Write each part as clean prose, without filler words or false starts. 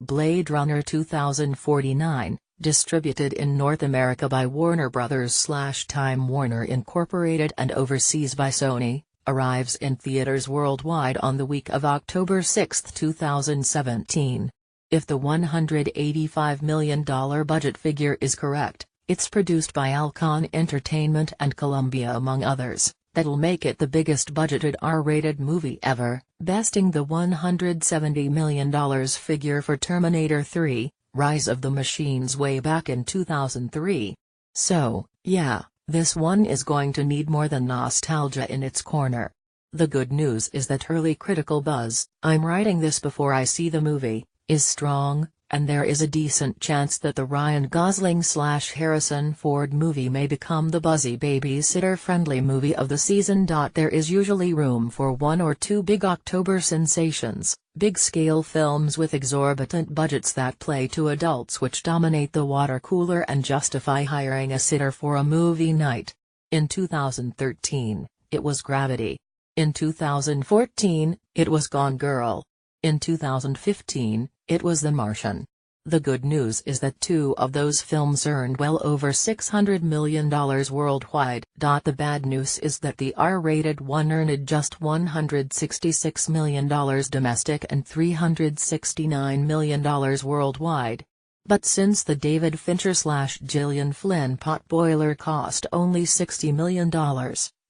Blade Runner 2049, distributed in North America by Warner Bros./Time Warner Incorporated and overseas by Sony, arrives in theaters worldwide on the week of October 6, 2017. If the $185 million budget figure is correct, it's produced by Alcon Entertainment and Columbia among others. That'll make it the biggest budgeted R-rated movie ever, besting the $170 million figure for Terminator 3, Rise of the Machines way back in 2003. So, yeah, this one is going to need more than nostalgia in its corner. The good news is that early critical buzz, I'm writing this before I see the movie, is strong, and there is a decent chance that the Ryan Gosling/Harrison Ford movie may become the buzzy babysitter-friendly movie of the season. There is usually room for one or two big October sensations, big-scale films with exorbitant budgets that play to adults which dominate the water cooler and justify hiring a sitter for a movie night. In 2013, it was Gravity. In 2014, it was Gone Girl. In 2015, it was The Martian. The good news is that two of those films earned well over $600 million worldwide. The bad news is that the R-rated one earned just $166 million domestic and $369 million worldwide. But since the David Fincher/Gillian Flynn potboiler cost only $60 million,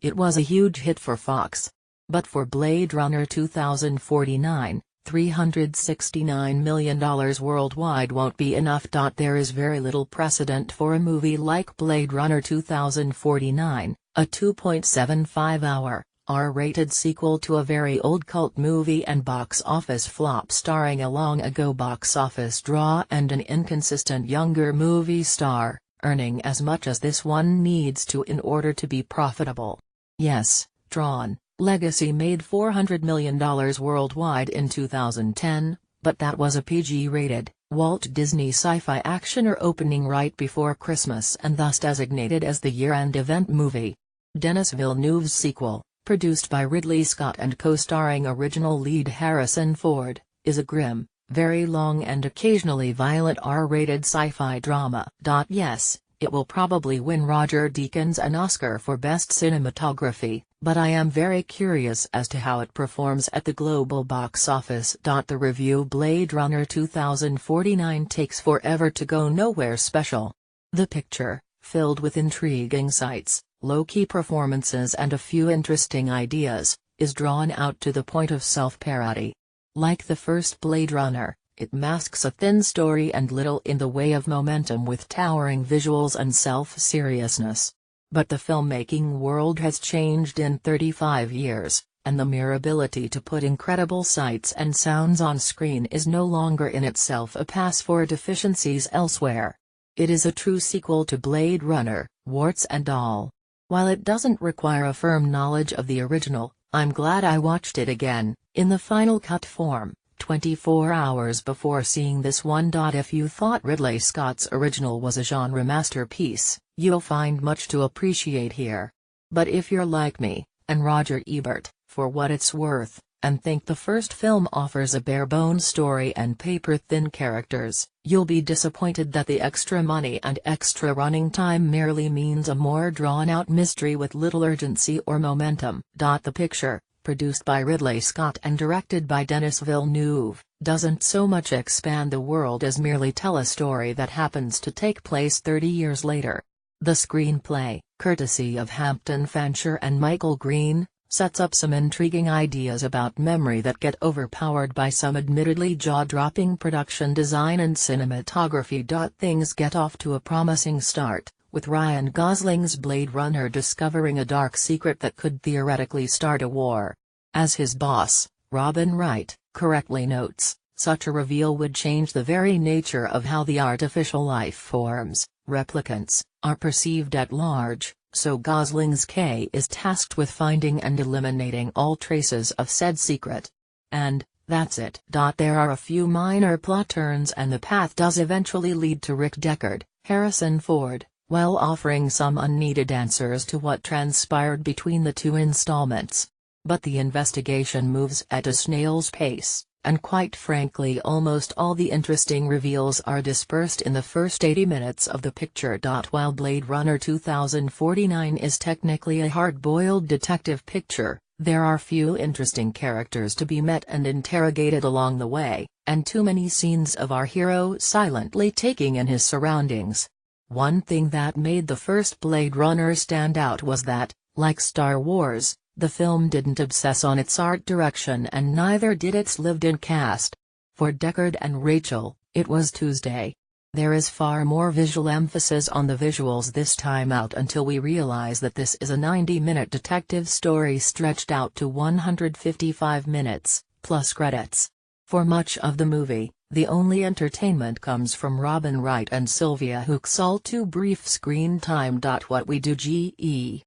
it was a huge hit for Fox. But for Blade Runner 2049, $369 million worldwide won't be enough. There is very little precedent for a movie like Blade Runner 2049, a 2.75-hour, R-rated sequel to a very old cult movie and box office flop starring a long ago box office draw and an inconsistent younger movie star, earning as much as this one needs to in order to be profitable. Yes, Tron Legacy made $400 million worldwide in 2010, but that was a PG-rated, Walt Disney sci-fi actioner opening right before Christmas and thus designated as the year-end event movie. Denis Villeneuve's sequel, produced by Ridley Scott and co-starring original lead Harrison Ford, is a grim, very long and occasionally violent R-rated sci-fi drama. Yes, it will probably win Roger Deakins an Oscar for Best Cinematography, but I am very curious as to how it performs at the global box office. The review Blade Runner 2049 takes forever to go nowhere special. The picture, filled with intriguing sights, low-key performances and a few interesting ideas, is drawn out to the point of self-parody. Like the first Blade Runner, it masks a thin story and little in the way of momentum with towering visuals and self-seriousness. But the filmmaking world has changed in 35 years, and the mere ability to put incredible sights and sounds on screen is no longer in itself a pass for deficiencies elsewhere. It is a true sequel to Blade Runner, warts and all. While it doesn't require a firm knowledge of the original, I'm glad I watched it again, in the final cut form, 24 hours before seeing this one. If you thought Ridley Scott's original was a genre masterpiece, you'll find much to appreciate here. But if you're like me, and Roger Ebert, for what it's worth, and think the first film offers a bare-bones story and paper-thin characters, you'll be disappointed that the extra money and extra running time merely means a more drawn-out mystery with little urgency or momentum. The picture, produced by Ridley Scott and directed by Denis Villeneuve, doesn't so much expand the world as merely tell a story that happens to take place 30 years later. The screenplay, courtesy of Hampton Fancher and Michael Green, sets up some intriguing ideas about memory that get overpowered by some admittedly jaw-dropping production design and cinematography. Things get off to a promising start, with Ryan Gosling's Blade Runner discovering a dark secret that could theoretically start a war. As his boss, Robin Wright, correctly notes, such a reveal would change the very nature of how the artificial life forms, replicants, are perceived at large, so Gosling's K is tasked with finding and eliminating all traces of said secret. And, that's it. There are a few minor plot turns and the path does eventually lead to Rick Deckard, Harrison Ford, while offering some unneeded answers to what transpired between the two installments. But the investigation moves at a snail's pace, and quite frankly almost all the interesting reveals are dispersed in the first 80 minutes of the picture. While Blade Runner 2049 is technically a hard-boiled detective picture, there are few interesting characters to be met and interrogated along the way, and too many scenes of our hero silently taking in his surroundings. One thing that made the first Blade Runner stand out was that, like Star Wars, the film didn't obsess on its art direction and neither did its lived-in cast. For Deckard and Rachel, it was Tuesday. There is far more visual emphasis on the visuals this time out until we realize that this is a 90-minute detective story stretched out to 155 minutes, plus credits. For much of the movie, the only entertainment comes from Robin Wright and Sylvia Hoek's all too brief screen time. What we do, G.E.